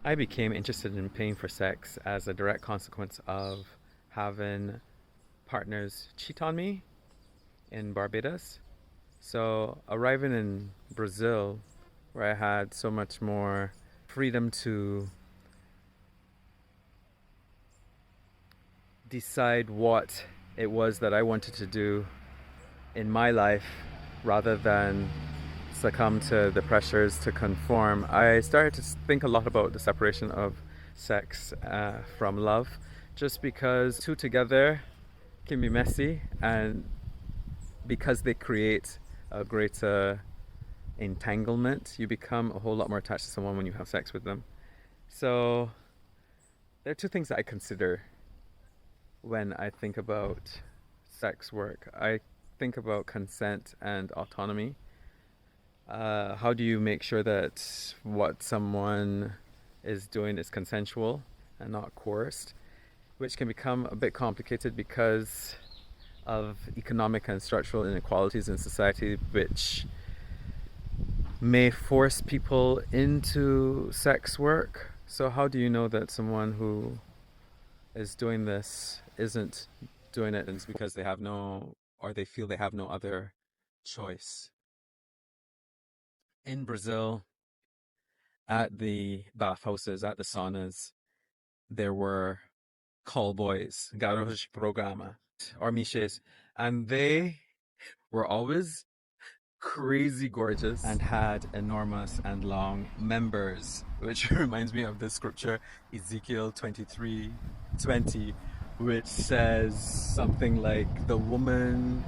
I became interested in paying for sex as a direct consequence of having partners cheat on me in Barbados. So, arriving in Brazil, where I had so much more freedom to decide what it was that I wanted to do in my life rather than succumb to the pressures to conform, I started to think a lot about the separation of sex from love, just because two together can be messy and because they create a greater entanglement, you become a whole lot more attached to someone when you have sex with them. So there are two things that I consider when I think about sex work. I think about consent and autonomy. How do you make sure that what someone is doing is consensual and not coerced? Which can become a bit complicated because of economic and structural inequalities in society, which may force people into sex work. So, how do you know that someone who is doing this isn't doing it it's because they have no, or they feel they have no other choice? In Brazil, at the bathhouses, at the saunas, there were call boys, garotos de programa, or miches, and they were always crazy gorgeous and had enormous and long members, which reminds me of the scripture Ezekiel 23:20, which says something like the woman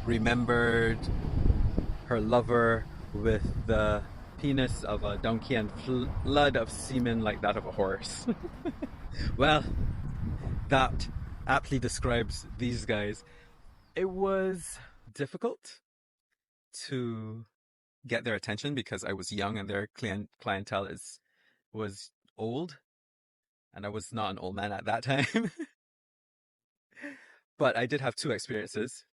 remembered her lover with the penis of a donkey and flood of semen like that of a horse. Well, that aptly describes these guys. It was difficult to get their attention because I was young and their clientele is was old, and I was not an old man at that time. But I did have two experiences.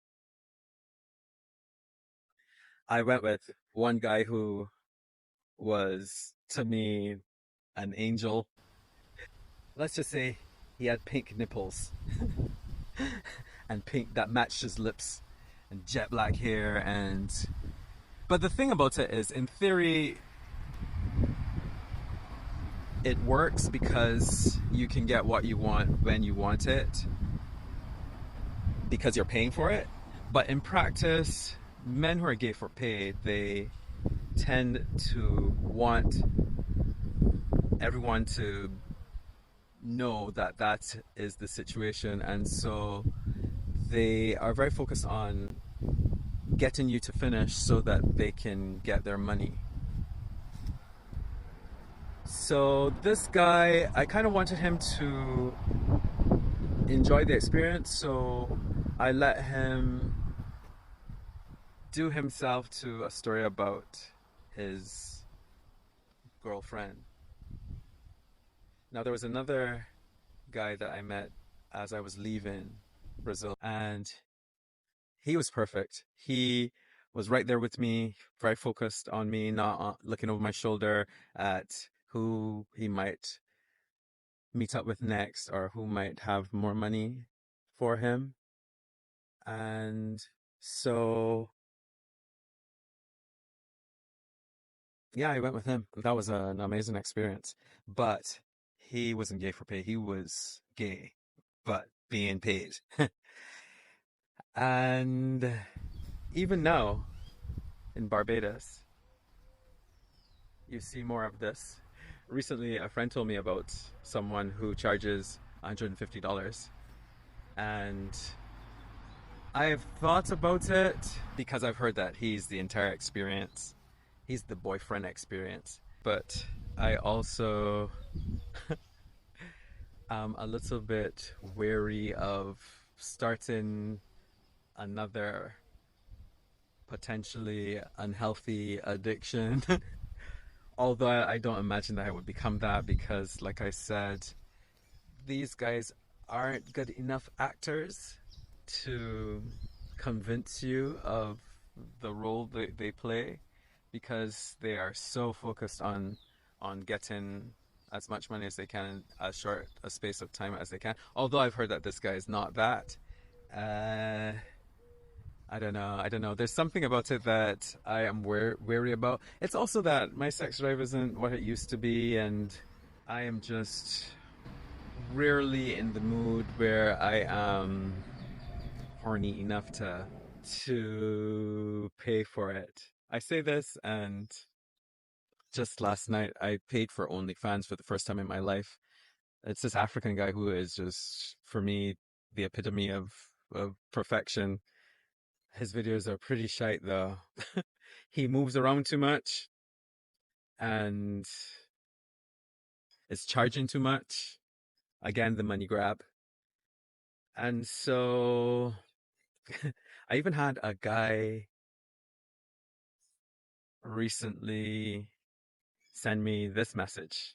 I went with one guy who was to me an angel. Let's just say he had pink nipples and pink that matched his lips and jet black hair. And but the thing about it is, in theory, it works because you can get what you want when you want it because you're paying for it. But in practice, men who are gay for pay, they tend to want everyone to know that that is the situation, and so they are very focused on getting you to finish so that they can get their money. So this guy, I kind of wanted him to enjoy the experience, so I let him do himself to a story about his girlfriend. Now, there was another guy that I met as I was leaving Brazil, and he was perfect. He was right there with me, very focused on me, not looking over my shoulder at who he might meet up with next or who might have more money for him. And so, yeah, I went with him. That was an amazing experience. But he wasn't gay for pay. He was gay, but being paid. And even now in Barbados, you see more of this. Recently, a friend told me about someone who charges $150, and I've thought about it because I've heard that he's the entire experience. He's the boyfriend experience. But I also am a little bit wary of starting another potentially unhealthy addiction. Although I don't imagine that I would become that because, like I said, these guys aren't good enough actors to convince you of the role they play because they are so focused on on getting as much money as they can in as short a space of time as they can. Although I've heard that this guy is not that. Uh, I don't know. I don't know. There's something about it that I am wary about. It's also that my sex drive isn't what it used to be, and I am just rarely in the mood where I am horny enough to pay for it. I say this, and just last night I paid for OnlyFans for the first time in my life. It's this African guy who is just, for me, the epitome of perfection. His videos are pretty shite though. He moves around too much and is charging too much. Again, the money grab. And so I even had a guy recently send me this message.